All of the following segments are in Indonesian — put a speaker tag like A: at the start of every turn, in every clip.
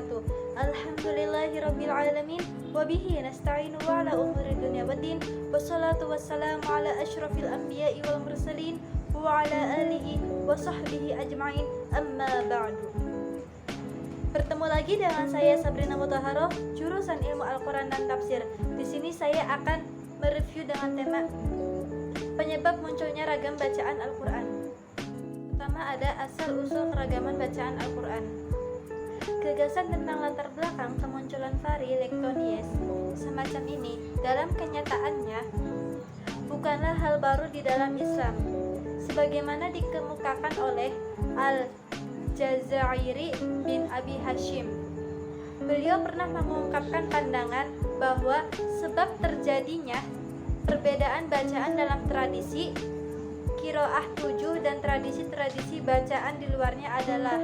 A: wabarakatuh. Alhamdulillahirabbil alamin wa bihi nasta'inu ala umuri dunya waddin. Wassalatu wassalamu ala asyrafil anbiya'i wal mursalin wa ala alihi wa sahbihi ajma'in. Amma ba'du. Bertemu lagi dengan saya Sabrina Mutahharoh, jurusan Ilmu Al-Quran dan Tafsir. Di sini saya akan mereview dengan tema penyebab munculnya ragam bacaan Al-Quran. Pertama ada asal-usul keragaman bacaan Al-Quran. Gagasan tentang latar belakang kemunculan vari lektonies semacam ini dalam kenyataannya bukanlah hal baru di dalam Islam, sebagaimana dikemukakan oleh Al-Jazairi bin Abi Hashim. Beliau pernah mengungkapkan pandangan bahwa sebab terjadinya perbedaan bacaan dalam tradisi Qiraah 7 dan tradisi-tradisi bacaan di luarnya adalah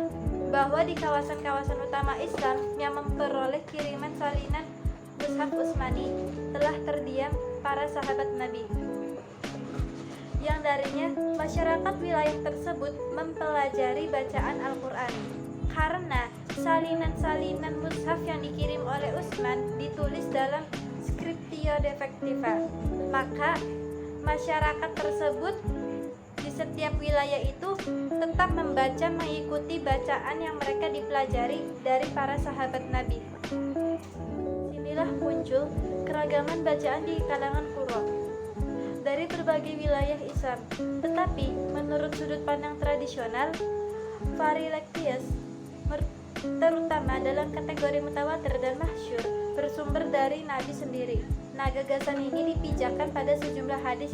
A: bahwa di kawasan-kawasan utama Islam yang memperoleh kiriman salinan Mushaf Utsmani telah terdiam para sahabat Nabi, yang darinya masyarakat wilayah tersebut mempelajari bacaan Al-Quran. Karena salinan-salinan mushaf yang dikirim oleh Utsman ditulis dalam scriptio defectiva, maka masyarakat tersebut di setiap wilayah itu tetap membaca mengikuti bacaan yang mereka dipelajari dari para sahabat Nabi. Inilah muncul keragaman bacaan di kalangan Qurra dari berbagai wilayah Islam. Tetapi menurut sudut pandang tradisional, Varilektius terutama dalam kategori mutawatir dan masyhur bersumber dari Nabi sendiri. Nah, gagasan ini dipijakan pada sejumlah hadis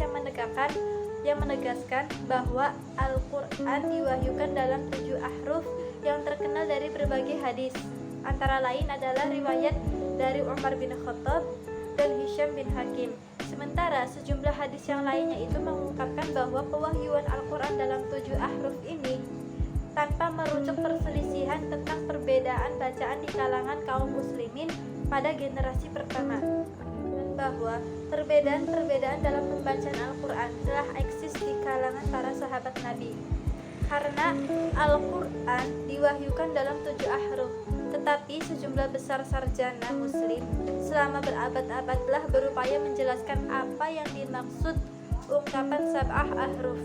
A: yang menegaskan bahwa Al-Quran diwahyukan dalam 7 ahruf yang terkenal dari berbagai hadis. Antara lain adalah riwayat dari Umar bin Khattab dan Hisham bin Hakim. Sementara sejumlah hadis yang lainnya itu mengungkapkan bahwa pewahyuan Al-Quran dalam 7 ahruf ini tanpa merujuk perselisihan tentang perbedaan bacaan di kalangan kaum muslimin pada generasi pertama, dan bahwa perbedaan-perbedaan dalam pembacaan Al-Quran telah eksis di kalangan para sahabat Nabi. Karena Al-Quran diwahyukan dalam 7 ahruf, tetapi sejumlah besar sarjana muslim selama berabad-abad telah berupaya menjelaskan apa yang dimaksud ungkapan sab'ah ahruf.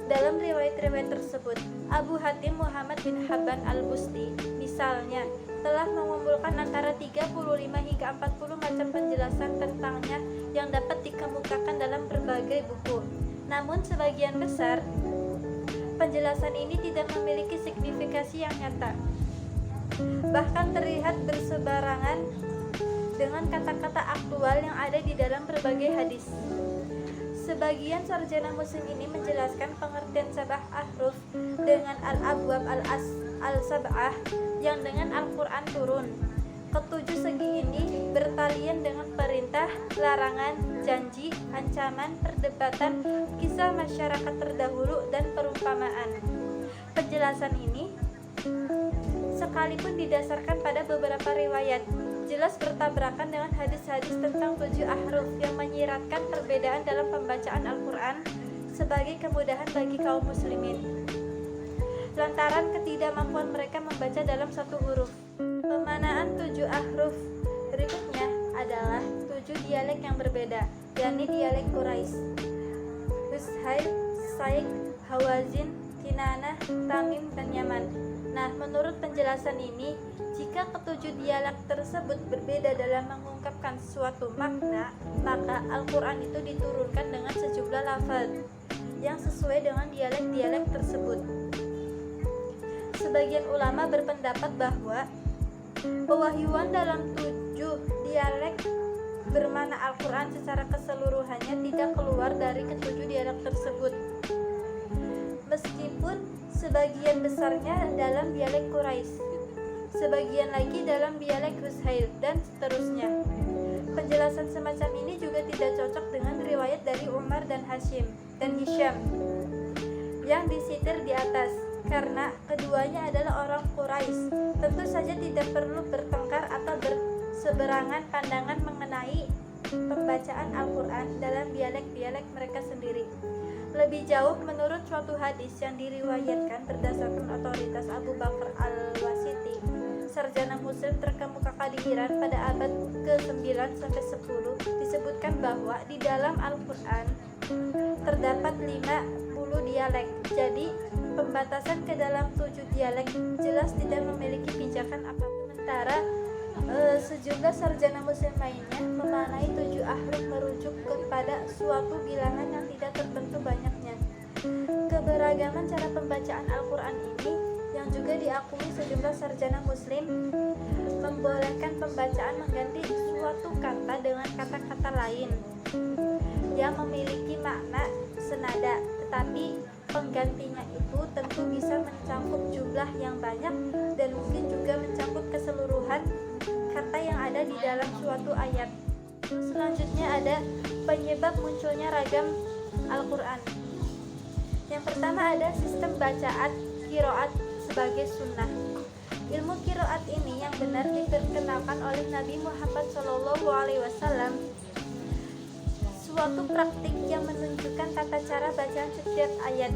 A: Dalam riwayat-riwayat tersebut, Abu Hatim Muhammad bin Habban al-Busti misalnya telah mengumpulkan antara 35 hingga 40 macam penjelasan tentangnya yang dapat dikemukakan dalam berbagai buku. Namun sebagian besar penjelasan ini tidak memiliki signifikasi yang nyata, bahkan terlihat berseberangan dengan kata-kata aktual yang ada di dalam berbagai hadis. Sebagian sarjana muslim ini menjelaskan pengertian sab'ah ahruf dengan al-abwab al-sab'ah yang dengan Al-Quran turun. Ketujuh segi ini bertalian dengan perintah, larangan, janji, ancaman, perdebatan, kisah masyarakat terdahulu, dan perumpamaan. Penjelasan ini, sekalipun didasarkan pada beberapa riwayat, jelas bertabrakan dengan hadis-hadis tentang 7 ahruf yang menyiratkan perbedaan dalam pembacaan Al-Quran sebagai kemudahan bagi kaum muslimin lantaran ketidakmampuan mereka membaca dalam satu huruf. Pemanaan 7 ahruf berikutnya adalah 7 dialek yang berbeda, yakni dialek Quraisy, Hushail, Saik, Hawazin, Kinanah, Tamim, dan Yaman. Nah, menurut penjelasan ini, jika ketujuh dialek tersebut berbeda dalam mengungkapkan suatu makna, maka Al-Quran itu diturunkan dengan sejumlah lafaz yang sesuai dengan dialek-dialek tersebut. Sebagian ulama berpendapat bahwa pewahyuan dalam 7 dialek bermakna Al-Quran secara keseluruhannya tidak keluar dari ketujuh dialek tersebut, meskipun sebagian besarnya dalam dialek Quraisy, sebagian lagi dalam dialek Hushail, dan seterusnya. Penjelasan semacam ini juga tidak cocok dengan riwayat dari Umar dan Hisham yang disitir di atas, karena keduanya adalah orang Quraisy. Tentu saja tidak perlu bertengkar atau berseberangan pandangan mengenai pembacaan Al-Quran dalam dialek-dialek mereka sendiri. Lebih jauh, menurut suatu hadis yang diriwayatkan berdasarkan otoritas Abu Bakar al-Wasiti, sarjana muslim terkemuka di Iran pada abad ke-9 sampai 10 disebutkan bahwa di dalam Al-Quran terdapat 50 dialek. Jadi pembatasan ke dalam 7 dialek jelas tidak memiliki pijakan apapun. Sementara sejumlah sarjana muslim lainnya memaknai 7 ahruf merujuk kepada suatu bilangan yang tidak tertentu banyaknya. Keberagaman cara pembacaan Al-Quran ini yang juga diakui sejumlah sarjana muslim membolehkan pembacaan mengganti suatu kata dengan kata-kata lain yang memiliki makna senada, tetapi penggantinya itu tentu bisa mencakup jumlah yang banyak dan mungkin juga mencakup keseluruhan kata yang ada di dalam suatu ayat. Selanjutnya ada penyebab munculnya ragam Al-Quran. Yang pertama ada sistem bacaan qiraat sebagai sunnah. Ilmu qiraat ini yang benar diperkenalkan oleh Nabi Muhammad SAW, suatu praktik yang menunjukkan tata cara bacaan setiap ayat.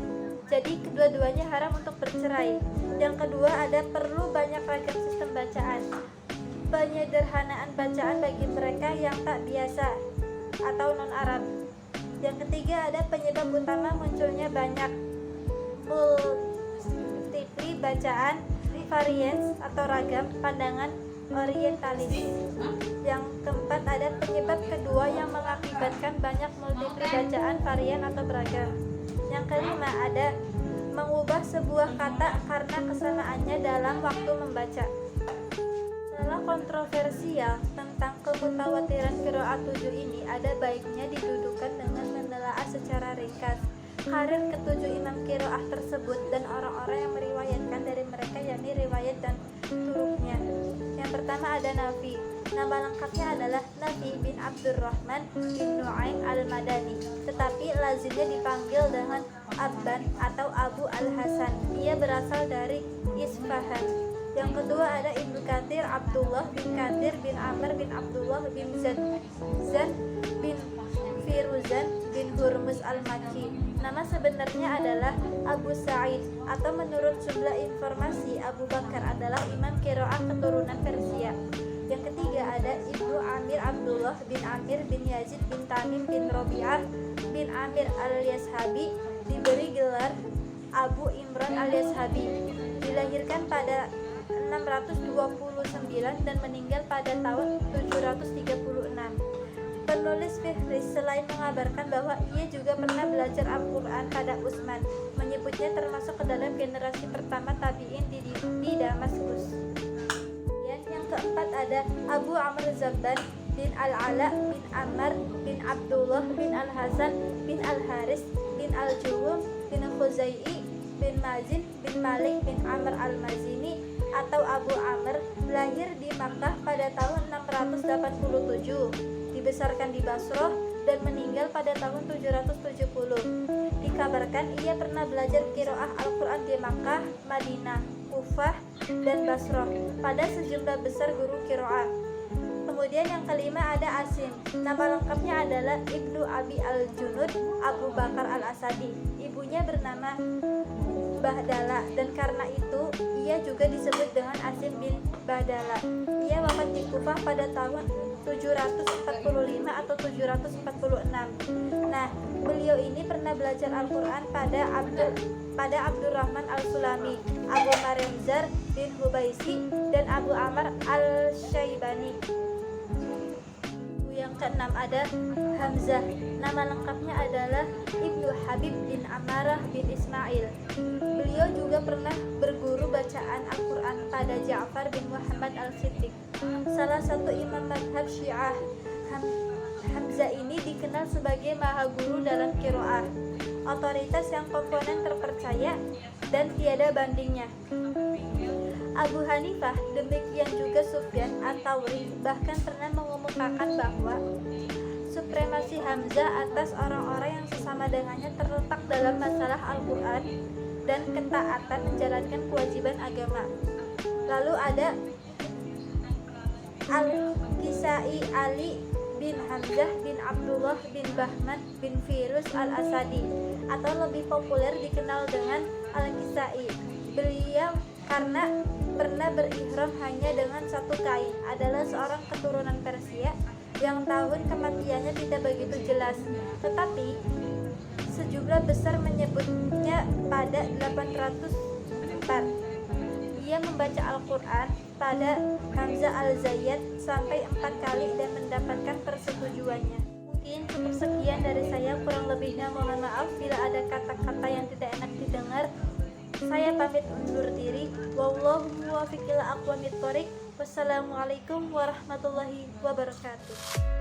A: Jadi kedua-duanya haram untuk bercerai. Yang kedua ada perlu banyak ragam sistem bacaan, penyederhanaan bacaan bagi mereka yang tak biasa atau non-Arab. Yang ketiga ada penyebab utama munculnya banyak multipli bacaan, varians atau ragam pandangan orientalis. Yang keempat ada penyebab kedua yang mengakibatkan banyak multipli bacaan, varian atau beragam. Yang kelima ada mengubah sebuah kata karena kesamaannya dalam waktu membaca. Masalah kontroversial tentang kemutawatiran qiraat 7 ini ada baiknya didudukan dengan menelaah secara ringkas karir ketujuh imam qiraah tersebut dan orang-orang yang meriwayatkan dari mereka, yakni riwayat dan turuknya. Yang pertama ada Nafi. Nama lengkapnya adalah Nafi bin Abdurrahman bin Nu'aim al-Madani, tetapi lazimnya dipanggil dengan Abban atau Abu al-Hasan. Ia berasal dari Isfahan. Yang kedua ada Ibnu Katsir Abdullah bin Katsir bin Amr bin Abdullah bin Zan bin Firuzan bin Hurmuz al-Makki. Nama sebenarnya adalah Abu Sa'id, atau menurut jumlah informasi Abu Bakar adalah imam qiraah keturunan Persia. Yang ketiga ada Ibnu Amir Abdullah bin Amir bin Yazid bin Tamim bin Robi'ah bin Amir al-Yashabi, diberi gelar Abu Imran al-Yashabi. Dilahirkan pada 629 dan meninggal pada tahun 736. Penulis Fihris selain mengabarkan bahwa ia juga pernah belajar Al-Quran pada Utsman, menyebutnya termasuk ke dalam generasi pertama tabi'in di Damaskus. Yang keempat ada Abu Amr Zabban bin Al-Ala bin Ammar bin Abdullah bin Al-Hasan bin Al-Haris bin Al-Juhum bin Khuzai'i bin Mazin bin Malik bin Amr al-Mazini atau Abu Amr, lahir di Makkah pada tahun 687. Dibesarkan di Basrah dan meninggal pada tahun 770. Dikabarkan ia pernah belajar qiraah Al-Quran di Makkah, Madinah, Kufah, dan Basrah pada sejumlah besar guru qiraah. Kemudian yang kelima ada Asim. Nama lengkapnya adalah Ibnu Abi al-Junud Abu Bakar al-Asadi. Ibunya bernama Bahdala dan karena itu ia juga disebut dengan Asim bin Bahdala. Ia wafat di Kufah pada tahun 745 atau 746. Nah, beliau ini pernah belajar Al-Quran pada Abdurrahman al-Sulami, Abu Maryam bin Hubaisi, dan Abu Amr al-Syaibani. Yang keenam ada Hamzah. Nama lengkapnya adalah Ibnu Habib bin Amarah bin Ismail. Beliau juga pernah berguru bacaan Al-Quran pada Ja'far bin Muhammad al-Siddiq, salah satu imam madhab Syiah. Hamzah ini dikenal sebagai maha guru dalam qiraah, otoritas yang komponen terpercaya dan tiada bandingnya. Abu Hanifah, demikian juga Sufyan Ats-Tsauri bahkan pernah mengemukakan bahwa supremasi Hamzah atas orang-orang yang sesama dengannya terletak dalam masalah Al-Quran dan ketaatan menjalankan kewajiban agama. Lalu ada Al-Kisai Ali bin Hamzah bin Abdullah bin Bahman bin Firuz al-Asadi, atau lebih populer dikenal dengan Al-Kisai. Beliau karena pernah berihram hanya dengan satu kain adalah seorang keturunan Persia yang tahun kematiannya tidak begitu jelas, tetapi sejumlah besar menyebutnya pada 804. Ia membaca Al-Quran pada Hamzah Al-Zayyat sampai 4 kali dan mendapatkan persetujuannya. Mungkin cukup sekian dari saya, kurang lebihnya mohon maaf bila ada kata-kata yang tidak enak didengar. Saya pamit undur diri. Wallahu muwaffiq ila aqwamit thoriq. Wassalamualaikum warahmatullahi wabarakatuh.